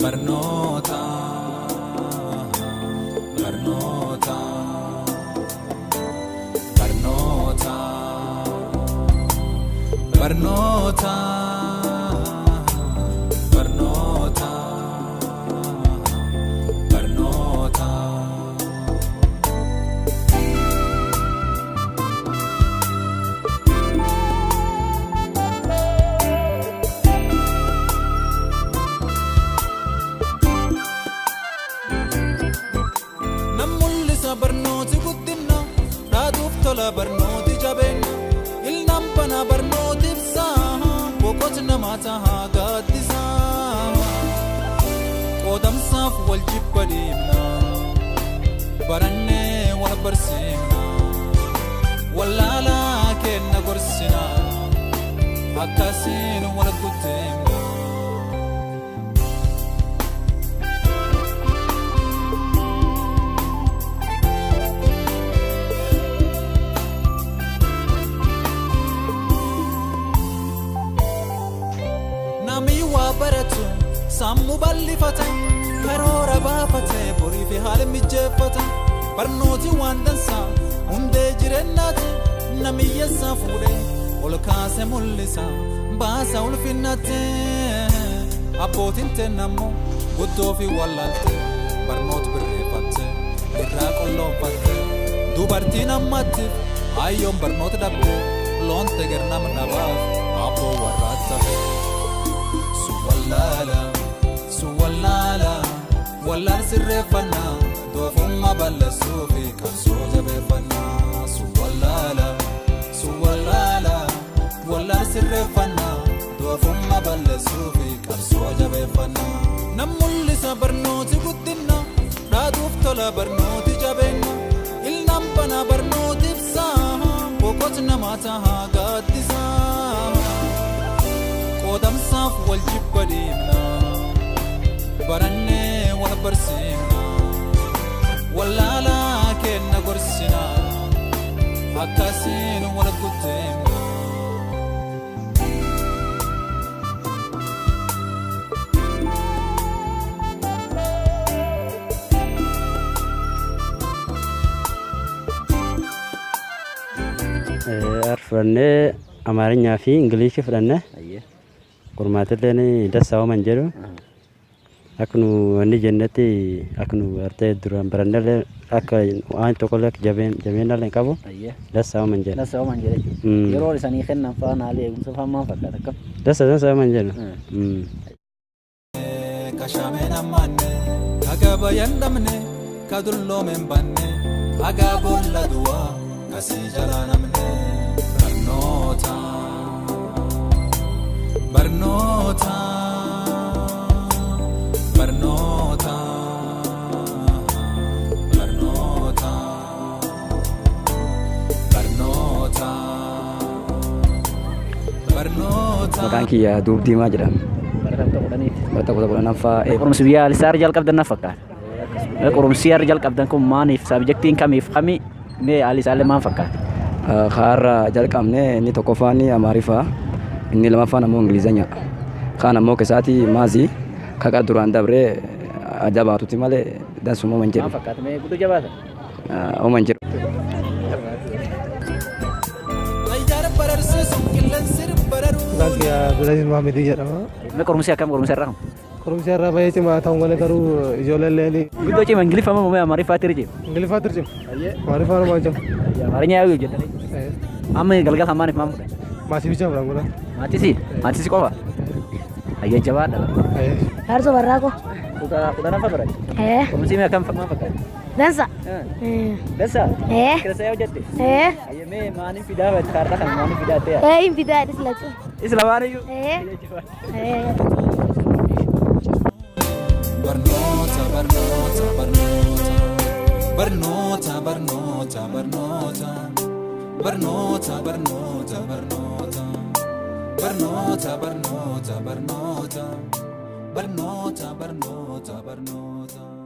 Qormaata, Qormaata, Qormaata, Qormaata, Qormaata, Qormaata. Barnooti guddina dhaaduuf tola barnooti jabeenya ilnaan bana barnootiif sa'a boqotu namaa tahaa gaaddisaa qoodamsaaf wal jibba deemna barannee wal barsiifna wallaalaa kenna gorsina akkasiin wal gutteemna. Baratu sammu bal'ifate karoora baafate borii fi haala mijeeffate barnooti waan dansaa hundee jireenyaati namiyyeessaa fuudhee ol kaase mul'isa baasa ulfinnatte abbootiin teenammoo guddoo fi wallaalte barnooti birreeffatte irraa qolloonfatte dubartiin ammattiif ayyoon barnoota dhabde loonte gernam nabaaf abboo warraata. Suwallala, wallaan sirreeffanna doofummaa balleessuu fi qabsoo jabeeffanna. Suwallala, wallaan sirreeffanna doofummaa balleessuu fi qabsoo jabeeffanna. Nam mul'isa barnooti guddina dhaaduuf tola barnooti jabeenya ilnaan bana barnootiif sa'a boqotu namaa tahaa gaaddisaa qoodamsaaf wal jibba deemna barannee wal barsiifna wallaalaa kenna gorsina akkasiin wal gutteemna. Arfannee Amaarinyaa fi Ingiliishi fudhanne qormaatileen dassaa ooman jedhu akka nu wanni jennatti akka nu artee duraan barannee akka waan tokkollee jabeenallee qabu dassaa ooman jedhu. Dassaa ooman jedhu yeroo isaanii kennan faana haalli eegumsa faamaan fakkaata akkam. Dassaa ooman jedhu. Kashameen ammaanne kaga yandamne kadulloomeen banne haga boolla duwaa kasii jalaa namne barnoota. Qormaata, Qormaata, Qormaata, Qormaata, Qormaata. Maqaan kiyya Duub Diimaa jedhama. Barata kudha Qorumsi biyyaalessaa irra jalqabdan na fakkaata. Qorumsi irra jalqabdan kun maaniif sabjektiin kamiif kami mee alisaallee maan fakkaata? Kaarra jalqabne inni tokkoffaan Amaariffaa inni lamaffaan ammoo Ingilizanya. Kaan ammoo keessaati maazii kaqa duraan dabree jabaatutti malee dansuma ooman jedhu. Maan fakkaata mee guddoo jabaata? Ooman jedhu. Bilaatiin Maamidii jedhama. Mee qorumsi akkam qorumsi irraa? Qorumsi irraa baay'ee cimaa ta'uu malee garuu ijoolleen guddoo cima Ingiliffaa moo Amaariffaatti irra cima? Ingiliffaatti irra cima. Amaariffaan homaa cimu. Amaarinyaa yoo jettanii. Amma galgala maaniif maan fudhan? Maatii bichaa fudhan godhan. Maatisi qofa? Ayyaa jabaadha. Harso barraaqo. Kudha nafa bara. Qorumsi mee akkam maan fakkaata? Dansa. Dansa? Kirasa yoo jette? Ayyaa mee maaniif fidaa kaarra kan maaniif fidaa ta'e? Hin fidaa islatu. Isla maaniyyuu? Qormaata, Qormaata, Qormaata, Qormaata, Qormaata, Qormaata, Qormaata, Qormaata, Qormaata, Qormaata, Qormaata, Qormaata, Qormaata, Qormaata, Qormaata.